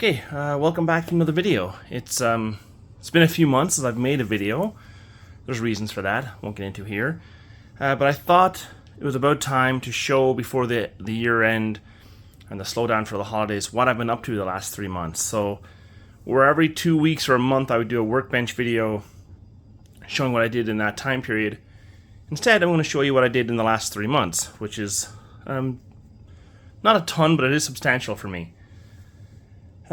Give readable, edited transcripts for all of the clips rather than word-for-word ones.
Okay, welcome back to another video. It's been a few months since I've made a video. There's reasons for that, won't get into here. But I thought it was about time to show before the year end and the slowdown for the holidays what I've been up to the last 3 months. So where every 2 weeks or a month I would do a workbench video showing what I did in that time period, instead I'm going to show you what I did in the last 3 months, which is not a ton, but it is substantial for me.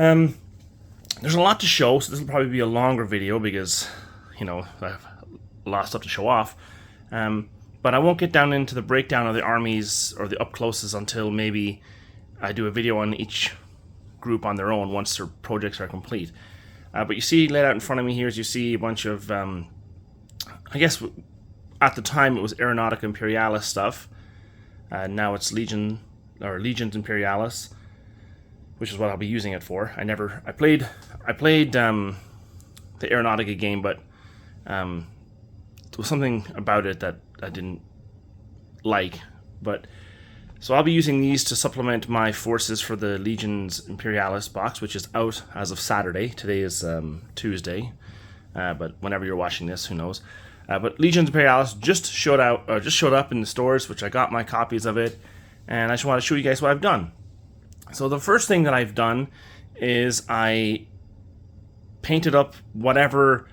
There's a lot to show, so this will probably be a longer video because, you know, I have a lot of stuff to show off. But I won't get down into the breakdown of the armies or the up-closes until maybe I do a video on each group on their own once their projects are complete. But you see laid out in front of me here is you see a bunch of, I guess at the time it was Aeronautica Imperialis stuff. Now it's Legions Imperialis, which is what I'll be using it for. I played the Aeronautica game, but there was something about it that I didn't like. So I'll be using these to supplement my forces for the Legions Imperialis box, which is out as of Saturday. Today is Tuesday, but whenever you're watching this, who knows? But Legions Imperialis just showed up in the stores, which I got my copies of it, and I just want to show you guys what I've done. So the first thing that I've done is I painted up whatever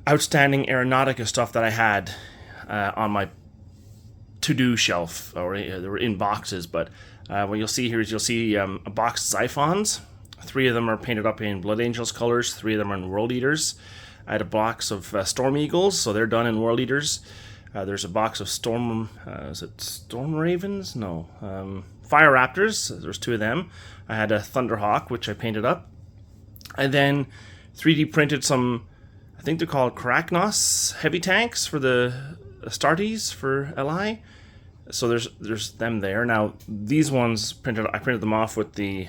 outstanding Aeronautica stuff that I had on my to-do shelf, or they were in boxes, but what you'll see here is you'll see a box of Xiphons. 3 of them are painted up in Blood Angels colors, 3 of them are in World Eaters. I had a box of Storm Eagles, so they're done in World Eaters. There's a box of is it Storm Ravens? No. Fire Raptors, there's 2 of them. I had a Thunderhawk, which I painted up. I then 3D printed some, I think they're called Karachnos heavy tanks for the Astartes for LI. So there's them there. Now these ones I printed them off with the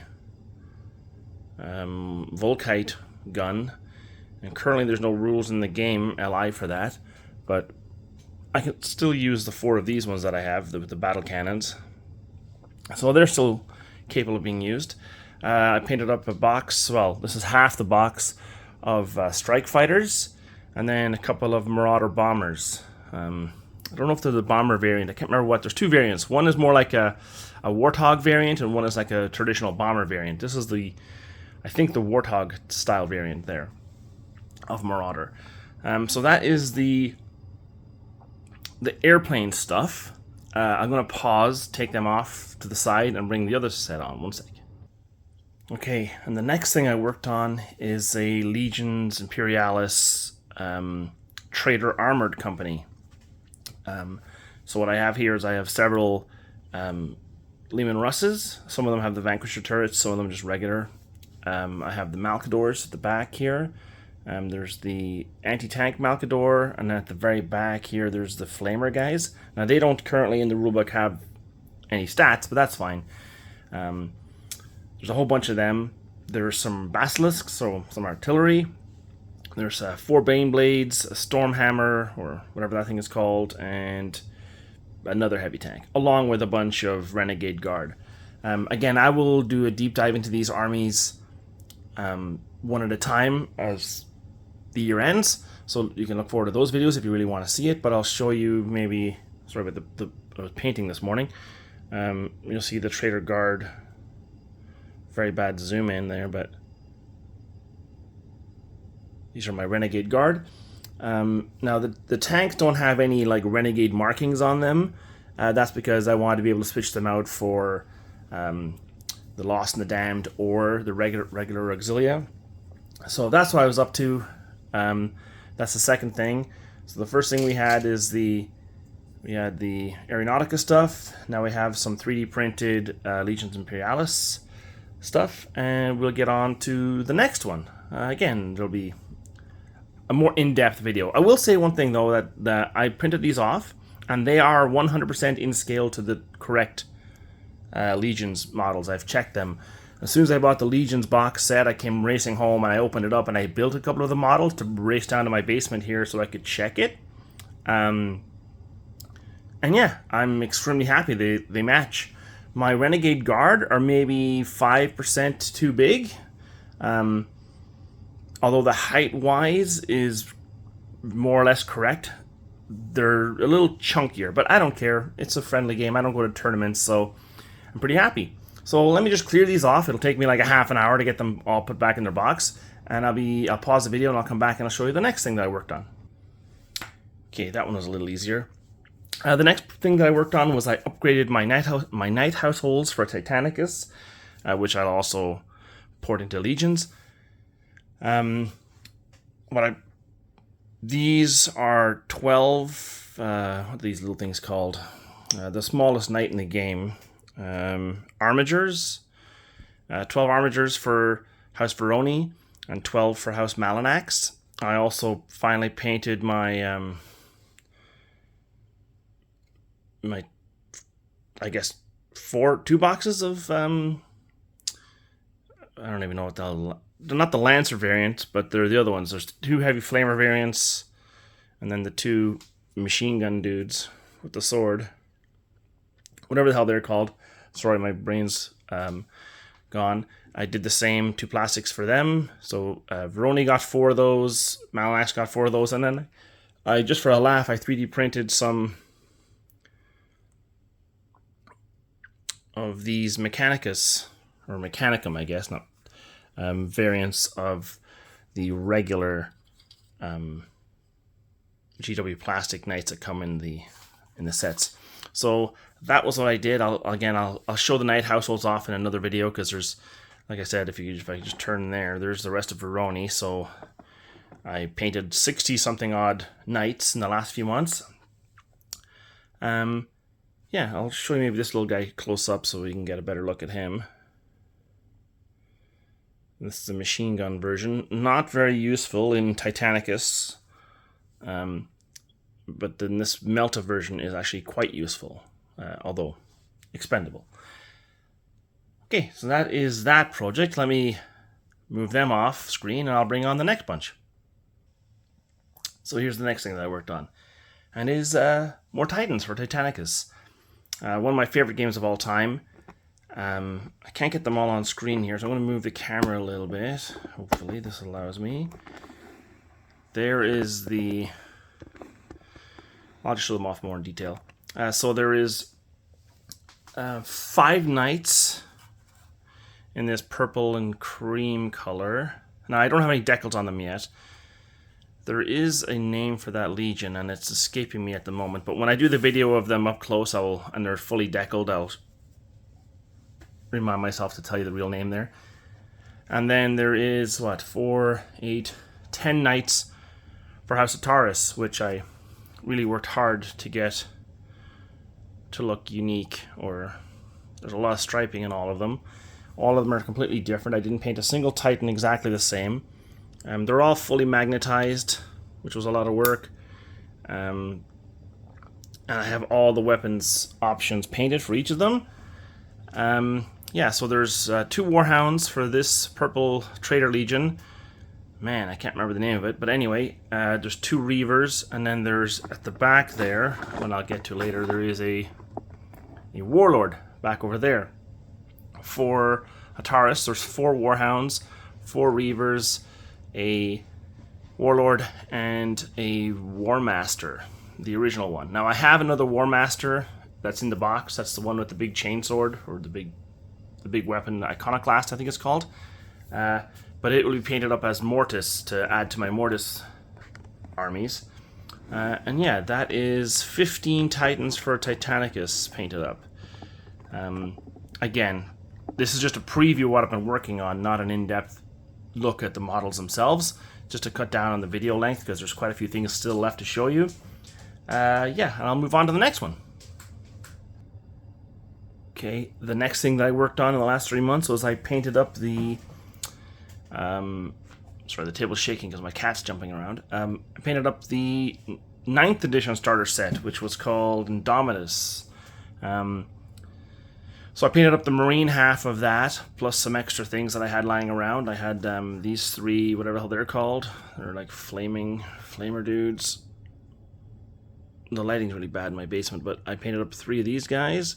Volkite gun, and currently there's no rules in the game LI for that, but I can still use the 4 of these ones that I have with the battle cannons. So they're still capable of being used. I painted up a box, well, this is half the box of strike fighters, and then a couple of Marauder bombers. I don't know if they're the bomber variant, I can't remember what. There's 2 variants. One is more like a Warthog variant, and one is like a traditional bomber variant. This is I think the Warthog style variant there of Marauder. So that is the airplane stuff. I'm going to pause, take them off to the side, and bring the other set on. 1 sec. Okay, and the next thing I worked on is a Legions Imperialis Trader Armored Company. So what I have here is I have several Leman Russes. Some of them have the Vanquisher turrets, some of them just regular. I have the Malcadors at the back here. There's the anti-tank Malcador, and at the very back here there's the Flamer guys. Now they don't currently in the rulebook have any stats, but that's fine. There's a whole bunch of them. There's some Basilisks, so some artillery. There's 4 Bane Blades, a Stormhammer, or whatever that thing is called, and another heavy tank, along with a bunch of Renegade Guard. Again, I will do a deep dive into these armies one at a time as the year ends, so you can look forward to those videos if you really want to see it. But I'll show you maybe, sorry about I was painting this morning. You'll see the Trader Guard. Very bad zoom in there, but these are my Renegade Guard. Now the tanks don't have any like Renegade markings on them. That's because I wanted to be able to switch them out for the Lost and the Damned or the regular Auxilia. So that's what I was up to. That's the second thing. So the first thing we had is we had the Aeronautica stuff. Now we have some 3D printed Legions Imperialis stuff, and we'll get on to the next one. Again, there'll be a more in-depth video. I will say one thing though, that I printed these off, and they are 100% in scale to the correct Legions models. I've checked them. As soon as I bought the Legions box set, I came racing home and I opened it up and I built a couple of the models to race down to my basement here so I could check it. And yeah, I'm extremely happy they match My Renegade Guard are maybe 5% too big. Although the height-wise is more or less correct. They're a little chunkier, but I don't care. It's a friendly game. I don't go to tournaments, so I'm pretty happy. So let me just clear these off. It'll take me like a half an hour to get them all put back in their box. And I'll pause the video and I'll come back and I'll show you the next thing that I worked on. Okay, that one was a little easier. The next thing that I worked on was I upgraded my night households for Titanicus, which I'll also port into Legions. These are 12, what are these little things called? The smallest knight in the game. Armigers. 12 armigers for House Veroni and 12 for House Malanax. I also finally painted my, I guess, 2 boxes of, I don't even know what they're not the Lancer variant, but they're the other ones. There's 2 heavy flamer variants, and then the 2 machine gun dudes with the sword. Whatever the hell they're called. Sorry, my brain's gone. I did the same 2 plastics for them. So Veroni got 4 of those, Malanax got 4 of those, and then I, just for a laugh, I 3D printed some of these Mechanicus, or Mechanicum, I guess, not variants of the regular GW plastic knights that come in the sets. So that was what I did. I'll show the knight households off in another video, because there's, like I said, if I just turn there's the rest of Veroni. So I painted 60 something odd knights in the last few months. Yeah, I'll show you maybe this little guy close up so we can get a better look at him. This is a machine gun version. Not very useful in Titanicus. But then this Melta version is actually quite useful, although expendable. Okay, so that is that project. Let me move them off screen and I'll bring on the next bunch. So here's the next thing that I worked on. And is more Titans for Titanicus. One of my favorite games of all time. I can't get them all on screen here, so I'm going to move the camera a little bit. Hopefully this allows me. There is the... I'll just show them off more in detail. So there is 5 knights in this purple and cream color. Now, I don't have any decals on them yet. There is a name for that legion, and it's escaping me at the moment. But when I do the video of them up close, and they're fully decaled, I'll remind myself to tell you the real name there. And then there is, 4, 8, 10 knights for House of Taurus, which I really worked hard to get to look unique, or there's a lot of striping in all of them. All of them are completely different. I didn't paint a single Titan exactly the same. They're all fully magnetized, which was a lot of work. And I have all the weapons options painted for each of them. Yeah, so there's 2 Warhounds for this purple Traitor Legion. Man, I can't remember the name of it, but anyway, there's 2 Reavers, and then there's, at the back there, when I'll get to later, there is a Warlord back over there. For a Taurus, there's 4 Warhounds, 4 Reavers, a Warlord, and a War Master, the original one. Now, I have another War Master that's in the box. That's the one with the big chainsword, or the big weapon, Iconoclast, I think it's called. But it will be painted up as Mortis to add to my Mortis armies. And yeah, that is 15 Titans for Titanicus painted up. Again, this is just a preview of what I've been working on, not an in-depth look at the models themselves, just to cut down on the video length, because there's quite a few things still left to show you. Yeah, and I'll move on to the next one. Okay, the next thing that I worked on in the last 3 months was I painted up the... sorry, the table's shaking because my cat's jumping around. I painted up the 9th edition starter set, which was called Indominus. So I painted up the marine half of that, plus some extra things that I had lying around. I had these 3, whatever the hell they're called. They're like flamer dudes. The lighting's really bad in my basement, but I painted up 3 of these guys.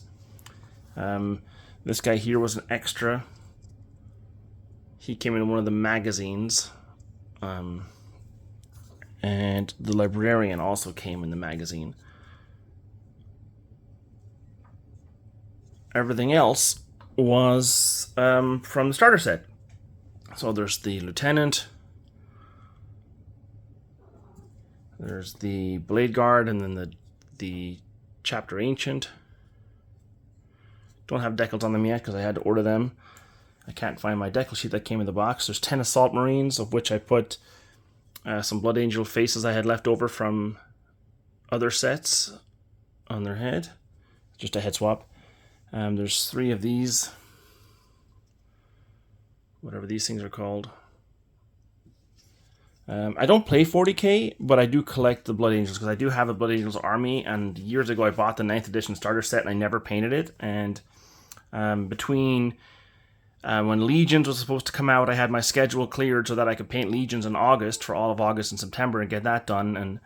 This guy here was an extra. He came in one of the magazines. And the librarian also came in the magazine. Everything else was from the starter set. So there's the lieutenant, there's the blade guard, and then the chapter ancient. Don't have decals on them yet because I had to order them. I can't find my decal sheet that came in the box. There's 10 assault marines, of which I put some Blood Angel faces I had left over from other sets on their head. Just a head swap. There's 3 of these, whatever these things are called. I don't play 40k, but I do collect the Blood Angels because I do have a Blood Angels army, and years ago I bought the 9th edition starter set and I never painted it. And between when Legions was supposed to come out, I had my schedule cleared so that I could paint Legions in August for all of August and September and get that done. And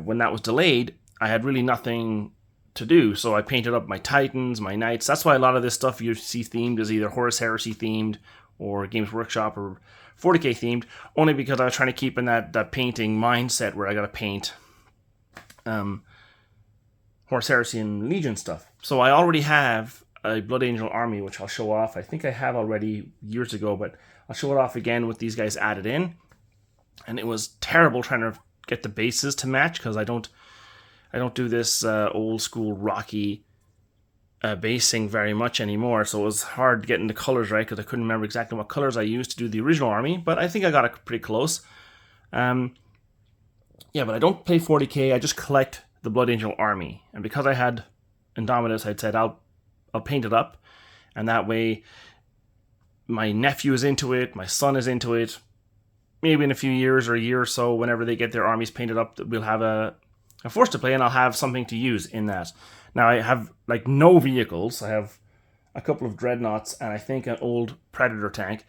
when that was delayed, I had really nothing to do, so I painted up my Titans, my Knights. That's why a lot of this stuff you see themed is either Horus Heresy themed or Games Workshop or 40k themed, only because I was trying to keep in that painting mindset where I gotta paint Horus Heresy and Legion stuff. So I already have a Blood Angel army, which I'll show off. I think I have already years ago, but I'll show it off again with these guys added in. And it was terrible trying to get the bases to match because I don't do this old school rocky basing very much anymore, so it was hard getting the colors right because I couldn't remember exactly what colors I used to do the original army, but I think I got it pretty close. Yeah, but I don't play 40k, I just collect the Blood Angel army, and because I had Indominus, I'd said I'll paint it up, and that way my nephew is into it, my son is into it. Maybe in a few years or a year or so, whenever they get their armies painted up, we'll have a force to play, and I'll have something to use in that. Now I have like no vehicles. I have a couple of dreadnoughts and I think an old Predator tank,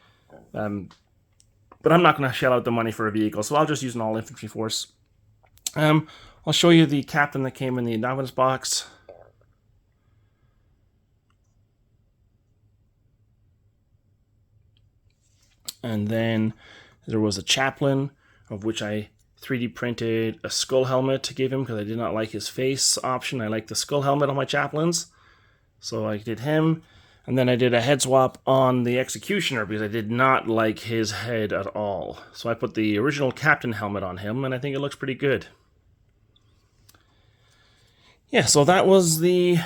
but I'm not going to shell out the money for a vehicle, so I'll just use an all infantry force. I'll show you the captain that came in the Indominus box. And then there was a chaplain, of which I 3D printed a skull helmet to give him because I did not like his face option. I like the skull helmet on my chaplains. So I did him. And then I did a head swap on the executioner because I did not like his head at all. So I put the original captain helmet on him, and I think it looks pretty good. Yeah, so that was the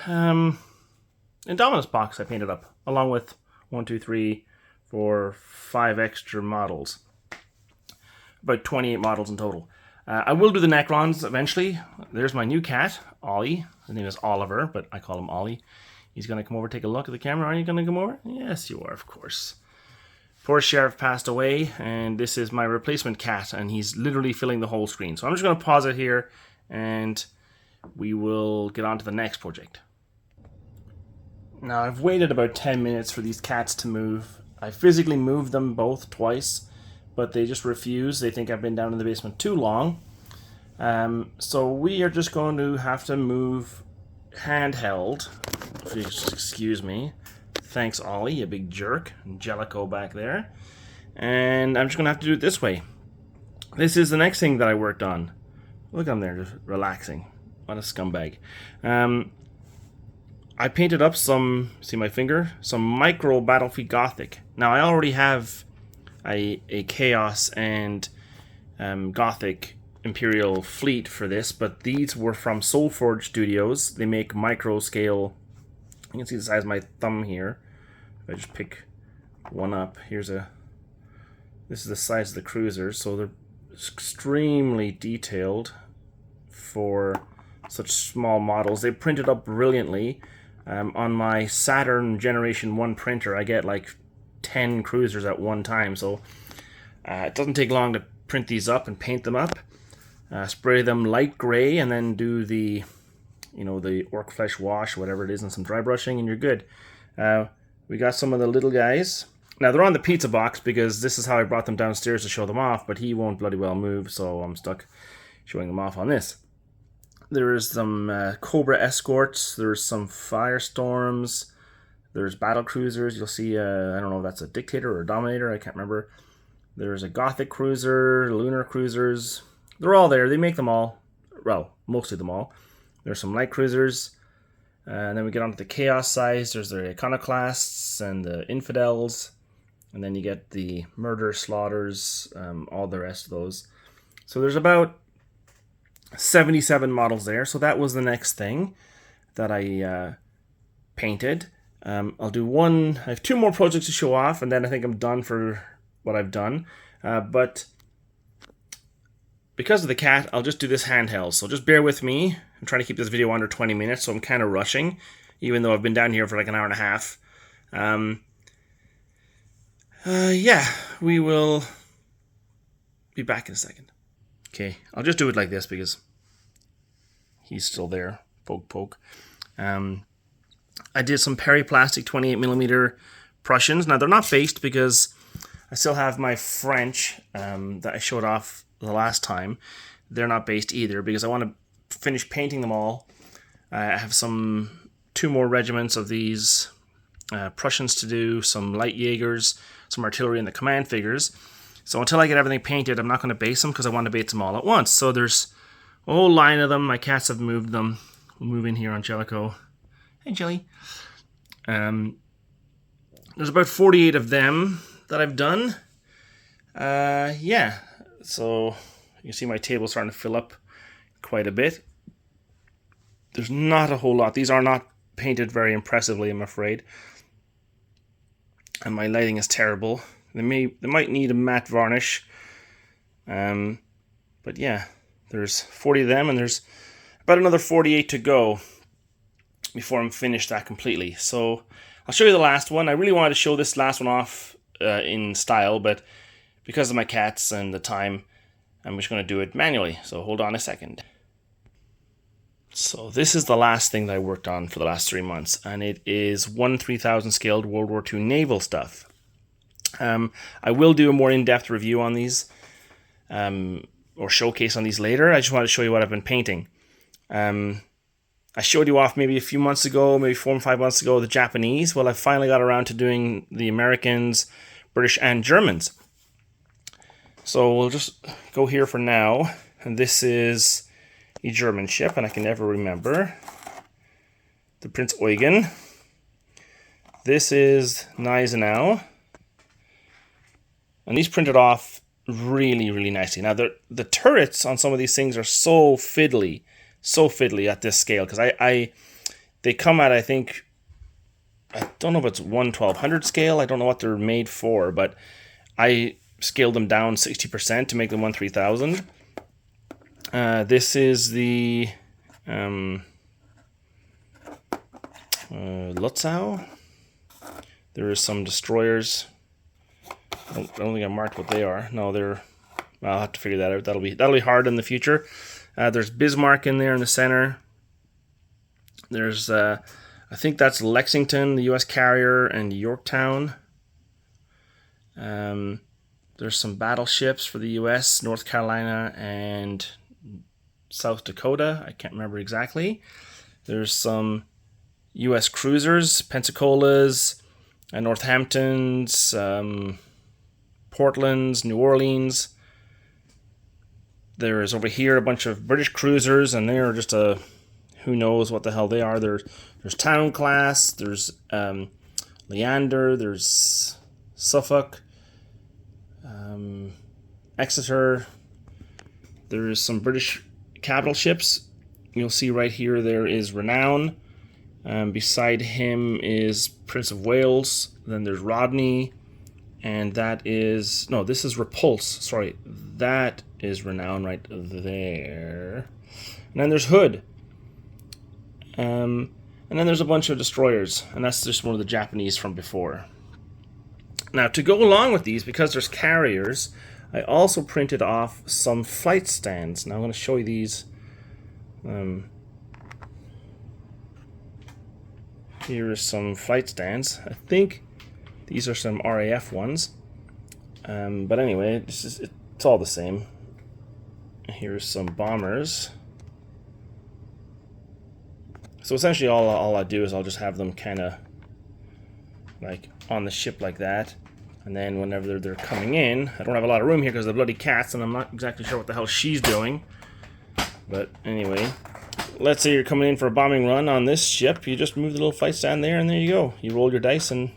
Indominus box I painted up, along with 1, 2, 3, 4, 5 extra models. About 28 models in total. I will do the Necrons eventually. There's my new cat, Ollie. His name is Oliver, but I call him Ollie. He's going to come over, take a look at the camera. Are you going to come over? Yes, you are, of course. Poor Sheriff passed away, and this is my replacement cat, and he's literally filling the whole screen. So I'm just going to pause it here, and we will get on to the next project. Now, I've waited about 10 minutes for these cats to move. I physically moved them both twice, but they just refuse. They think I've been down in the basement too long. So we are just going to have to move handheld. If you excuse me. Thanks, Ollie, you big jerk. Jellico back there. And I'm just going to have to do it this way. This is the next thing that I worked on. Look, I'm there just relaxing. What a scumbag. I painted up some, see my finger? Some micro Battlefield Gothic. Now, I already have a Chaos and Gothic Imperial fleet for this, but these were from Soulforge Studios. They make micro scale. You can see the size of my thumb here. If I just pick one up, this is the size of the cruisers, so they're extremely detailed for such small models. They printed up brilliantly. On my Saturn Generation 1 printer, I get like 10 cruisers at one time, so it doesn't take long to print these up and paint them up. Spray them light gray and then do the orc flesh wash, whatever it is, and some dry brushing, and you're good. We got some of the little guys. Now, they're on the pizza box because this is how I brought them downstairs to show them off, but he won't bloody well move, so I'm stuck showing them off on this. There's some Cobra escorts, there's some Firestorms, There's battle cruisers. You'll see, I don't know if that's a Dictator or a Dominator. I can't remember. There's a Gothic cruiser, lunar cruisers. They're all there. They make them all. Well, mostly them all. There's some light cruisers. And then we get onto the Chaos size. There's the Iconoclasts and the Infidels. And then you get the Murder, Slaughters, all the rest of those. So there's about 77 models there. So that was the next thing that I painted. I'll do one. I have 2 more projects to show off, and then I think I'm done for what I've done. But because of the cat, I'll just do this handheld. So just bear with me. I'm trying to keep this video under 20 minutes, so I'm kind of rushing, even though I've been down here for like an hour and a half. Yeah, we will be back in a second. Okay, I'll just do it like this because he's still there. Poke, poke. I did some Periplastic 28mm Prussians. Now, they're not based because I still have my French that I showed off the last time. They're not based either because I want to finish painting them all. I have 2 more regiments of these Prussians to do, some light Jaegers, some artillery, and the command figures. So until I get everything painted, I'm not going to base them because I want to base them all at once. So there's a whole line of them. My cats have moved them. We'll move in here on Jellico. Hey, Jelly. There's about 48 of them that I've done. Yeah, so you can see my table starting to fill up quite a bit. There's not a whole lot. These are not painted very impressively, I'm afraid. And my lighting is terrible. They might need a matte varnish. But yeah, there's 40 of them, and there's about another 48 to go before I'm finished that completely. So I'll show you the last one. I really wanted to show this last one off in style, but because of my cats and the time, I'm just going to do it manually. So hold on a second. So this is the last thing that I worked on for the last 3 months, and it is 1/3000 scaled World War II naval stuff. I will do a more in-depth review on these, or showcase on these later. I just wanted to show you what I've been painting. I showed you off maybe a few months ago, maybe 4 or 5 months ago, the Japanese. Well, I finally got around to doing the Americans, British, and Germans. So we'll just go here for now. And this is a German ship, and I can never remember. The Prince Eugen. This is Gneisenau. And these printed off really, really nicely. Now, the turrets on some of these things are so fiddly at this scale, because they come at, I think, I don't know if it's 1/1200 scale. I don't know what they're made for, but I scaled them down 60% to make them 1/3000. This is the Lutzow. There is some destroyers. I don't think I marked what they are. No, I'll have to figure that out. That'll be hard in the future. There's Bismarck in there in the center. There's, I think that's Lexington, the U.S. carrier, and Yorktown. There's some battleships for the U.S., North Carolina, and South Dakota. I can't remember exactly. There's some U.S. cruisers, Pensacola's, Northamptons, Portland's, New Orleans. There is over here a bunch of British cruisers, and they're just who knows what the hell they are. There's Town Class, there's Leander, there's Suffolk, Exeter. There's some British capital ships. You'll see right here there is Renown. Beside him is Prince of Wales. Then there's Rodney. And that is... No, this is Repulse. Sorry, that is Renown right there. And then there's Hood. And then there's a bunch of destroyers. And that's just one of the Japanese from before. Now, to go along with these, because there's carriers, I also printed off some flight stands. Now, I'm going to show you these. Here is some flight stands. I think these are some RAF ones. But anyway, it's all the same. Here's some bombers. So essentially all I do is I'll just have them kind of like on the ship like that. And then whenever they're coming in, I don't have a lot of room here because of the bloody cats, and I'm not exactly sure what the hell she's doing. But anyway, let's say you're coming in for a bombing run on this ship. You just move the little flight stand there, and there you go. You roll your dice and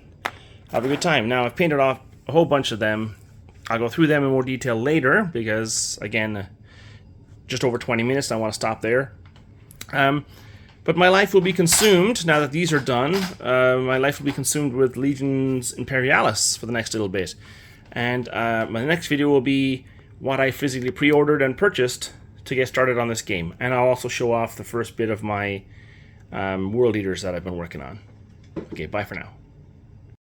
have a good time. Now, I've painted off a whole bunch of them. I'll go through them in more detail later because, again, just over 20 minutes. I want to stop there. But my life will be consumed, now that these are done, my life will be consumed with Legions Imperialis for the next little bit. And my next video will be what I physically pre-ordered and purchased to get started on this game. And I'll also show off the first bit of my World Eaters that I've been working on. Okay, bye for now.